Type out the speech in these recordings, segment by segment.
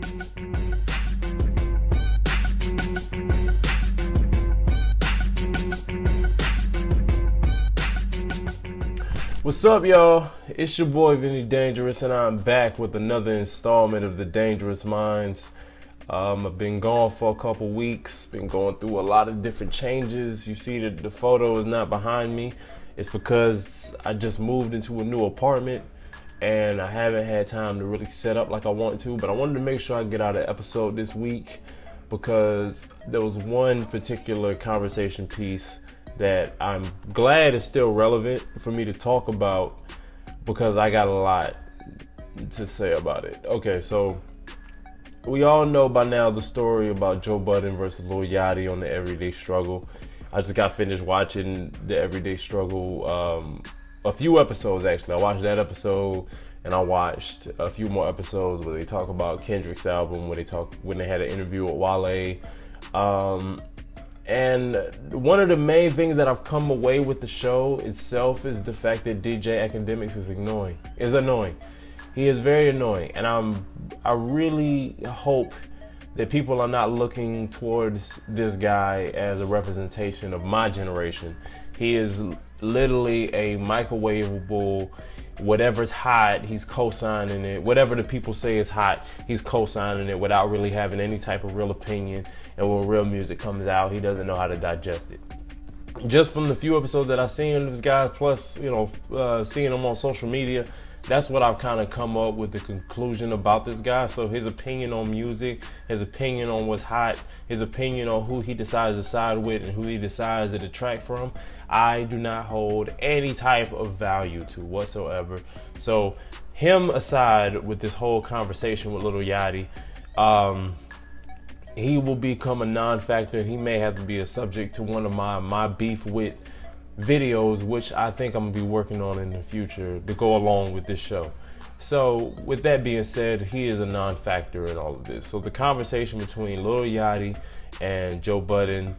What's up, y'all? It's your boy Vinnie-Dangerous, and I'm back with another installment of the Dangerous Minds. I've been gone for a couple weeks, been going through a lot of different changes. You see that the photo is not behind me. It's because I just moved into a new apartment and I haven't had time to really set up like I want to, but I wanted to make sure I get out an episode this week because there was one particular conversation piece that I'm glad is still relevant for me to talk about because I got a lot to say about it. Okay, so we all know by now the story about Joe Budden versus Lil Yachty on the Everyday Struggle. I just got finished watching the Everyday Struggle, a few episodes actually. I watched that episode and I watched a few more episodes where they talk about Kendrick's album, when they had an interview with Wale. And one of the main things that I've come away with the show itself is the fact that DJ Academics is annoying. He is very annoying, and I really hope that people are not looking towards this guy as a representation of my generation. He is literally a microwavable, whatever's hot, he's co-signing it. Whatever the people say is hot, he's co-signing it without really having any type of real opinion. And when real music comes out, he doesn't know how to digest it. Just from the few episodes that I've seen of this guy, plus, seeing him on social media, that's what I've kind of come up with the conclusion about this guy. So his opinion on music, his opinion on what's hot, his opinion on who he decides to side with and who he decides to detract from, I do not hold any type of value to whatsoever. So him aside with this whole conversation with Lil Yachty, he will become a non-factor. He may have to be a subject to one of my beef with videos, which I think I'm gonna be working on in the future to go along with this show. So with that being said, he is a non-factor in all of this. So the conversation between Lil Yachty and Joe Budden,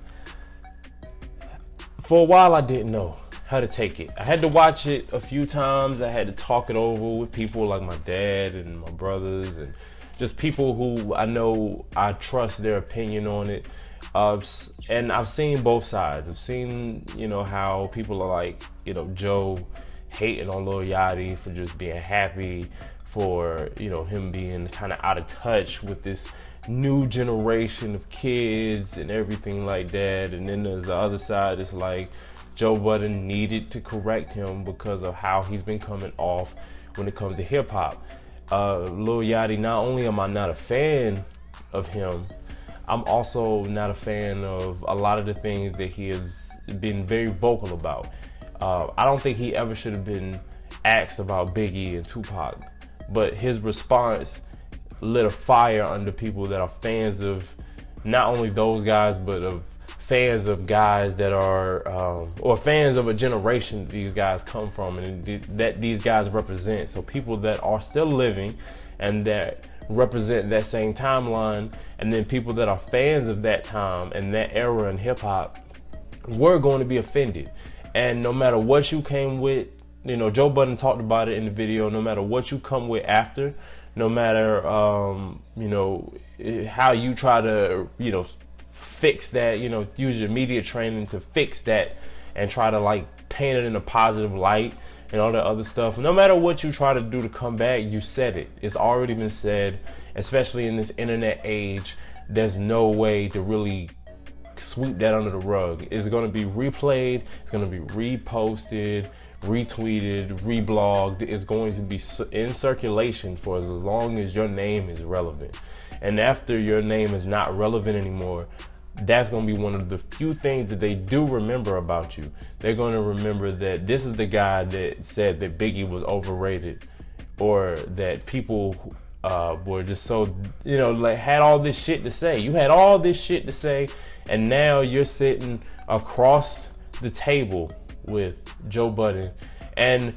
for a while I didn't know how to take it. I had to watch it a few times. I had to talk it over with people like my dad and my brothers and just people who I know I trust their opinion on it. And I've seen both sides. I've seen, how people are like, Joe hating on Lil Yachty for just being happy, for, him being kind of out of touch with this new generation of kids and everything like that. And then there's the other side, it's like Joe Budden needed to correct him because of how he's been coming off when it comes to hip hop. Lil Yachty, not only am I not a fan of him, I'm also not a fan of a lot of the things that he has been very vocal about. I don't think he ever should have been asked about Biggie and Tupac, but his response lit a fire under people that are fans of not only those guys, but of fans of guys that are, or fans of a generation these guys come from and that these guys represent. So people that are still living and that represent that same timeline, and then people that are fans of that time and that era in hip hop were going to be offended. And no matter what you came with, Joe Budden talked about it in the video, no matter what you come with after, no matter, how you try to, fix that, use your media training to fix that and try to paint it in a positive light and all that other stuff. No matter what you try to do to come back, you said it. It's already been said, especially in this internet age. There's no way to really sweep that under the rug. It's going to be replayed. It's going to be reposted, retweeted, reblogged. It's going to be in circulation for as long as your name is relevant. And after your name is not relevant anymore, that's going to be one of the few things that they do remember about you. They're going to remember that this is the guy that said that Biggie was overrated, or that people were just so, had all this shit to say. You had all this shit to say, and now you're sitting across the table with Joe Budden. And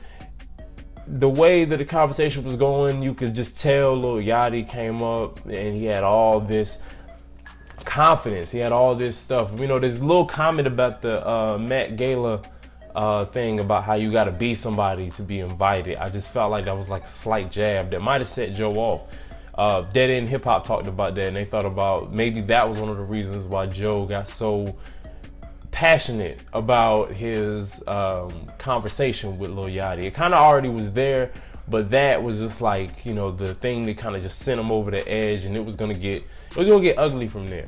the way that the conversation was going, you could just tell Lil Yachty came up and he had all this confidence. He had all this stuff. There's a little comment about the Met Gala thing about how you got to be somebody to be invited. I just felt like that was like a slight jab that might have set Joe off. Dead End Hip Hop talked about that, and they thought about maybe that was one of the reasons why Joe got so passionate about his conversation with Lil Yachty. It kind of already was there, but that was just like, you know, the thing that kind of just sent him over the edge, and it was gonna get ugly from there.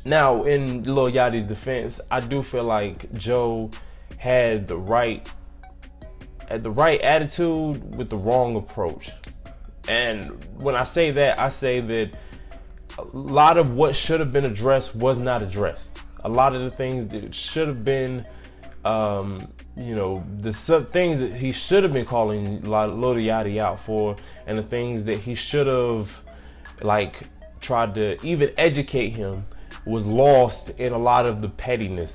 Now, in Lil Yachty's defense, I do feel like Joe had the right attitude with the wrong approach. And when I say that, I say that a lot of what should have been addressed was not addressed. A lot of the things that should have been, you know, the things that he should have been calling Lil Yachty out for, and the things that he should have, like, tried to even educate him, was lost in a lot of the pettiness.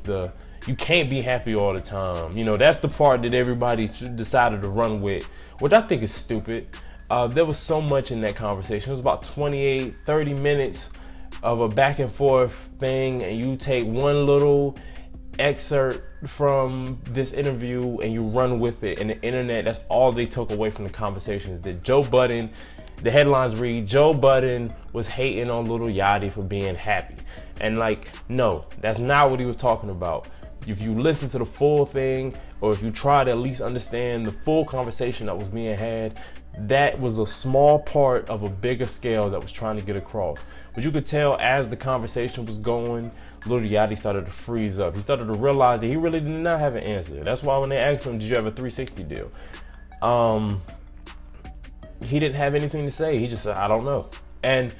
You can't be happy all the time. You know, that's the part that everybody decided to run with, which I think is stupid. There was so much in that conversation. It was about 28, 30 minutes of a back and forth thing, and you take one little excerpt from this interview and you run with it. And the internet, that's all they took away from the conversation, is that Joe Budden, the headlines read, Joe Budden was hating on Lil Yachty for being happy. And like, no, that's not what he was talking about. If you listen to the full thing, or if you try to at least understand the full conversation that was being had, that was a small part of a bigger scale that was trying to get across. But you could tell as the conversation was going, Lil Yachty started to freeze up. He started to realize that he really did not have an answer. That's why when they asked him, did you have a 360 deal? He didn't have anything to say. He just said, I don't know. And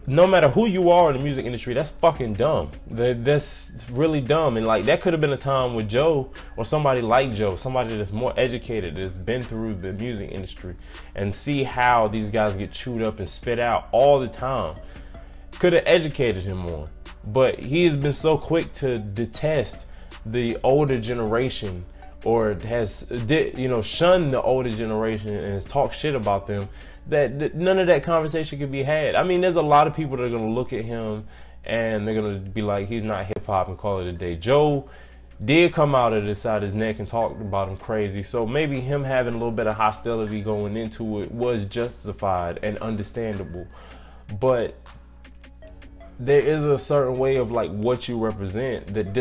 no matter who you are in the music industry, that's fucking dumb. That's really dumb. And like, that could have been a time with Joe, or somebody like Joe, somebody that's more educated, that's been through the music industry, and see how these guys get chewed up and spit out all the time. Could have educated him more. But he has been so quick to detest the older generation, or has, you know, shunned the older generation and has talked shit about them, that none of that conversation could be had. I mean, there's a lot of people that are going to look at him and they're going to be like, he's not hip hop, and call it a day. Joe did come out of the side of his neck and talked about him crazy. So maybe him having a little bit of hostility going into it was justified and understandable. But there is a certain way of like what you represent that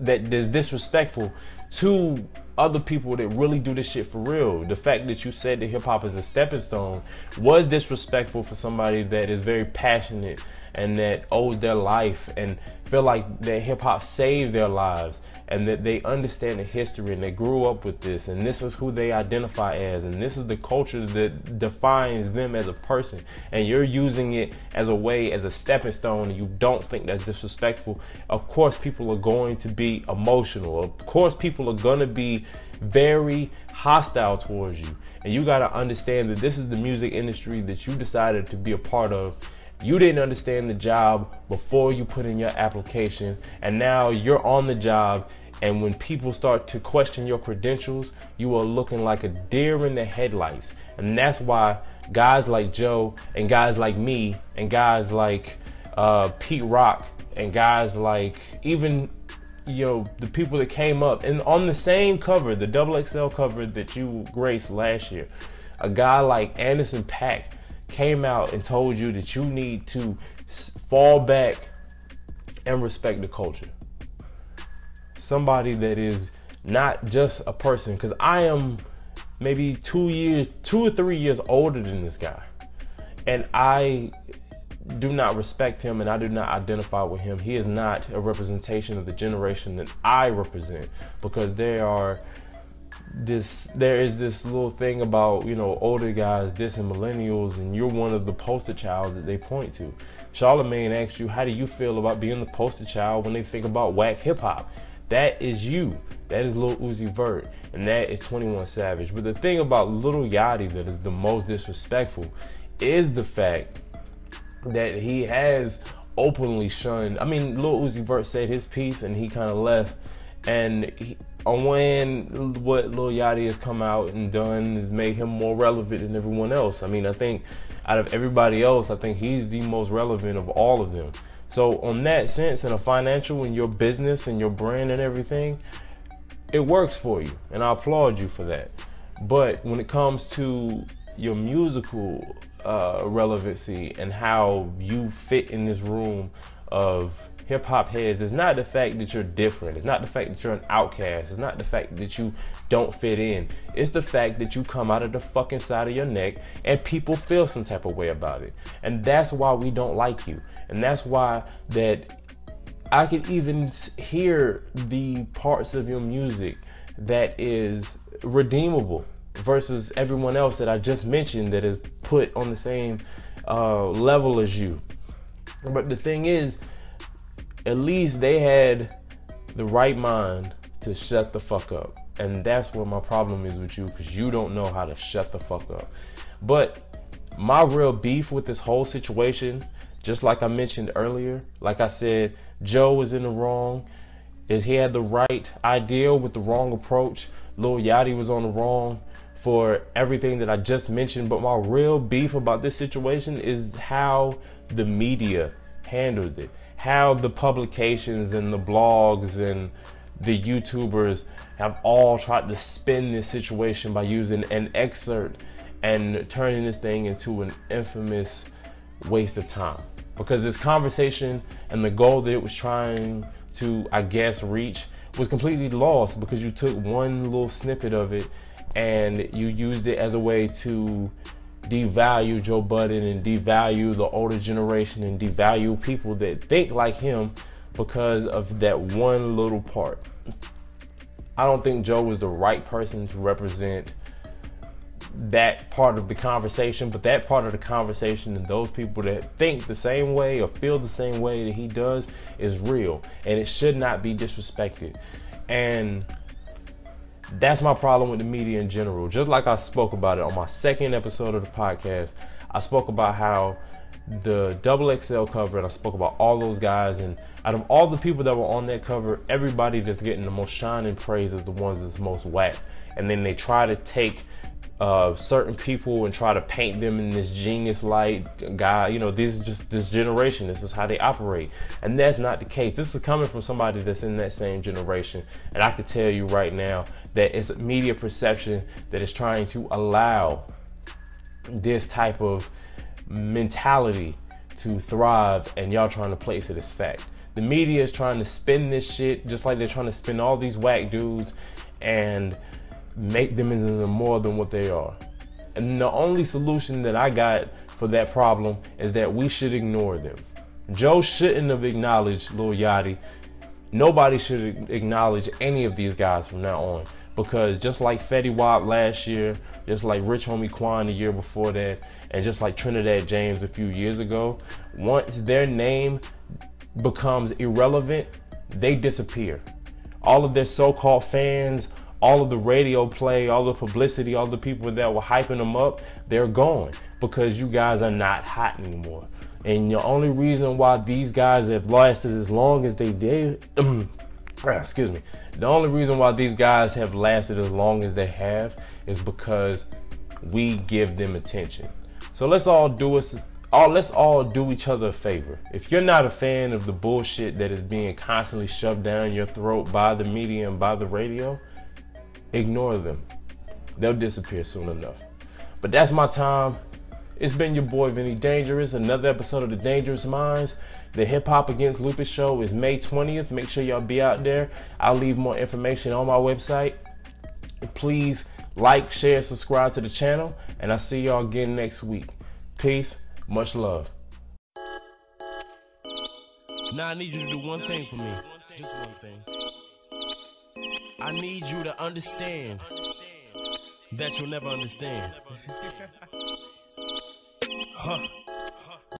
is disrespectful to other people that really do this shit for real. The fact that you said that hip hop is a stepping stone was disrespectful for somebody that is very passionate and that owes their life and feel like that hip hop saved their lives, and that they understand the history and they grew up with this, and this is who they identify as, and this is the culture that defines them as a person, and you're using it as a way, as a stepping stone, and you don't think that's disrespectful. Of course people are going to be emotional. Of course people are going to be very hostile towards you, and you got to understand that this is the music industry that you decided to be a part of. You didn't understand the job before you put in your application, and now you're on the job, and when people start to question your credentials, you are looking like a deer in the headlights. And that's why guys like Joe and guys like me and guys like Pete Rock and guys like even, you know, the people that came up and on the same cover, the XXL cover that you graced last year, a guy like Anderson .Paak came out and told you that you need to fall back and respect the culture. Somebody that is not just a person, because I am maybe 2 or 3 years older than this guy, and I do not respect him and I do not identify with him. He is not a representation of the generation that I represent, because there is this little thing about, you know, older guys dissing millennials, and you're one of the poster child that they point to. Charlamagne asked you, how do you feel about being the poster child when they think about whack hip hop? That is you. That is Lil Uzi Vert, and that is 21 Savage. But the thing about Lil Yachty that is the most disrespectful is the fact that he has openly shunned. I mean, Lil Uzi Vert said his piece and he kind of left, and when what Lil Yachty has come out and done has made him more relevant than everyone else. I mean, I think out of everybody else, I think he's the most relevant of all of them. So on that sense, in a financial and your business and your brand and everything, it works for you, and I applaud you for that. But when it comes to your musical relevancy and how you fit in this room of hip-hop heads is not the fact that you're different. It's not the fact that you're an outcast. It's not the fact that you don't fit in. It's the fact that you come out of the fucking side of your neck and people feel some type of way about it. And that's why we don't like you. And that's why that I could even hear the parts of your music that is redeemable versus everyone else that I just mentioned that is put on the same level as you. But the thing is, at least they had the right mind to shut the fuck up. And that's what my problem is with you, because you don't know how to shut the fuck up. But my real beef with this whole situation, just like I mentioned earlier, like I said, Joe was in the wrong. He had the right idea with the wrong approach. Lil Yachty was on the wrong for everything that I just mentioned. But my real beef about this situation is how the media handled it. How the publications and the blogs and the YouTubers have all tried to spin this situation by using an excerpt and turning this thing into an infamous waste of time. Because this conversation and the goal that it was trying to, I guess, reach was completely lost because you took one little snippet of it and you used it as a way to devalue Joe Budden and devalue the older generation and devalue people that think like him because of that one little part. I don't think Joe was the right person to represent that part of the conversation, but that part of the conversation and those people that think the same way or feel the same way that he does is real, and it should not be disrespected. And that's my problem with the media in general. Just like I spoke about it on my second episode of the podcast, I spoke about how the XXL cover, and I spoke about all those guys, and out of all the people that were on that cover, everybody that's getting the most shining praise is the ones that's most whack. And then they try to take certain people and try to paint them in this genius light. Guy, you know, this is just this generation. This is how they operate, and that's not the case. This is coming from somebody that's in that same generation, and I can tell you right now that it's media perception that is trying to allow this type of mentality to thrive, and y'all trying to place it as fact. The media is trying to spin this shit just like they're trying to spin all these whack dudes and make them into more than what they are. And the only solution that I got for that problem is that we should ignore them. Joe shouldn't have acknowledged Lil Yachty. Nobody should acknowledge any of these guys from now on, because just like Fetty Wap last year, just like Rich Homie Quan the year before that, and just like Trinidad James a few years ago, once their name becomes irrelevant, they disappear. All of their so-called fans, all of the radio play, all the publicity, all the people that were hyping them up, they're gone because you guys are not hot anymore. And the only reason why these guys have lasted as long as they did, excuse me, the only reason why these guys have lasted as long as they have is because we give them attention. So let's all do each other a favor. If you're not a fan of the bullshit that is being constantly shoved down your throat by the media and by the radio, ignore them. They'll disappear soon enough. But that's my time. It's been your boy Vinnie-Dangerous. Another episode of The Dangerous Minds. The Hip Hop Against Lupus show is May 20th. Make sure y'all be out there. I'll leave more information on my website. Please like, share, subscribe to the channel, and I'll see y'all again next week. Peace. Much love. Now I need you to do one thing for me. Just one thing. I need you to understand that you'll never understand. Huh.